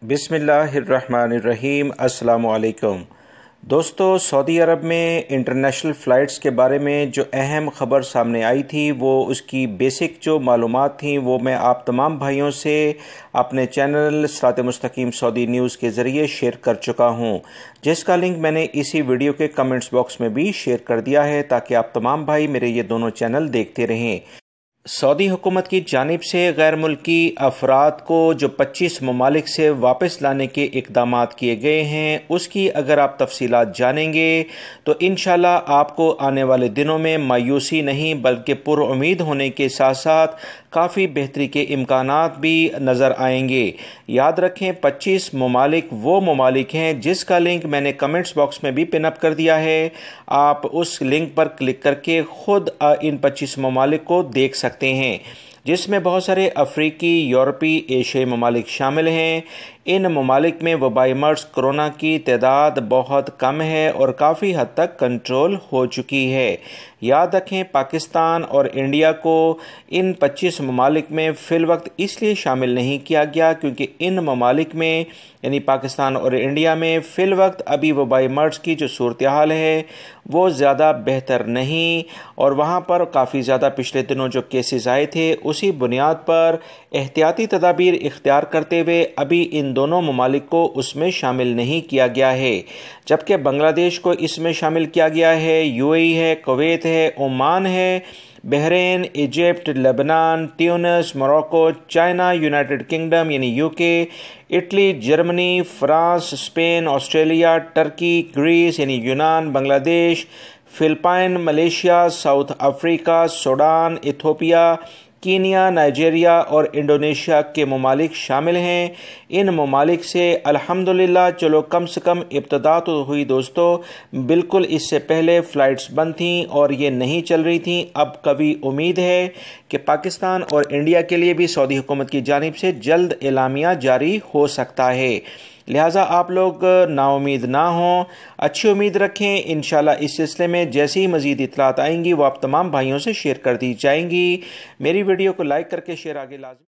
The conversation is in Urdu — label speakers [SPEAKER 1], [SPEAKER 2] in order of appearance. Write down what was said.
[SPEAKER 1] بسم اللہ الرحمن الرحیم۔ السلام علیکم دوستو، سعودی عرب میں انٹرنیشنل فلائٹس کے بارے میں جو اہم خبر سامنے آئی تھی، وہ اس کی بیسک جو معلومات تھیں وہ میں آپ تمام بھائیوں سے اپنے چینل صراط مستقیم سعودی نیوز کے ذریعے شیئر کر چکا ہوں، جس کا لنک میں نے اسی ویڈیو کے کمنٹس باکس میں بھی شیئر کر دیا ہے تاکہ آپ تمام بھائی میرے یہ دونوں چینل دیکھتے رہیں۔ سعودی حکومت کی جانب سے غیر ملکی افراد کو جو 25 ممالک سے واپس لانے کے اقدامات کیے گئے ہیں، اس کی اگر آپ تفصیلات جانیں گے تو انشاءاللہ آپ کو آنے والے دنوں میں مایوسی نہیں بلکہ پر امید ہونے کے ساتھ ساتھ کافی بہتری کے امکانات بھی نظر آئیں گے۔ یاد رکھیں 25 ممالک وہ ممالک ہیں جس کا لنک میں نے کمنٹس باکس میں بھی پن اپ کر دیا ہے، آپ اس لنک پر کلک کر کے خود ان 25 ممالک کو دیکھ سکتے ہیں، جس میں بہت سارے افریقی، یورپی، ایشیائی ممالک شامل ہیں۔ ان ممالک میں وبائی مرض کرونا کی تعداد بہت کم ہے اور کافی حد تک کنٹرول ہو چکی ہے۔ یاد رکھیں پاکستان اور انڈیا کو ان 25 ممالک میں فی الوقت اس لیے شامل نہیں کیا گیا کیونکہ ان ممالک میں یعنی پاکستان اور انڈیا میں فی الوقت ابھی وبائی مرض کی جو صورتحال ہے وہ زیادہ بہتر نہیں، اور وہاں پر کافی زیادہ پچھلے دنوں جو کیسز آئے تھے اسی بنیاد پر احتیاطی تدابیر اختیار کرتے ہوئے ابھی ان دونوں ممالک کو اس میں شامل نہیں کیا گیا ہے، جبکہ بنگلہ دیش کو اس میں شامل کیا گیا ہے، یو اے ای ہے، کویت ہے، عمان ہے، بحرین، ایجپٹ، لبنان، تیونس، موروکو، چائنا، یونائٹڈ کنگڈم یعنی U K, Italy, Germany, France, Spain, Australia, Turkey, Greece یعنی یونان، Bangladesh, Philippines, Malaysia, South Africa, Sudan, Ethiopia, Kenya, Nigeria اور انڈونیشیا کے ممالک شامل ہیں۔ ان ممالک سے الحمدللہ چلو کم سے کم ابتدا تو ہوئی دوستو، بالکل اس سے پہلے فلائٹس بند تھیں اور یہ نہیں چل رہی تھیں۔ اب قوی امید ہے کہ پاکستان اور انڈیا کے لیے بھی سعودی حکومت کی جانب سے جلد اعلامیہ جاری ہو سکتا ہے، لہٰذا آپ لوگ نا امید نہ ہوں، اچھی امید رکھیں۔ انشاءاللہ اس سلسلے میں جیسی ہی مزید اطلاعات آئیں گی وہ آپ تمام بھائیوں سے شیئر کر دی جائیں گی۔ میری ویڈیو کو لائک کر کے شیئر آگے لازمی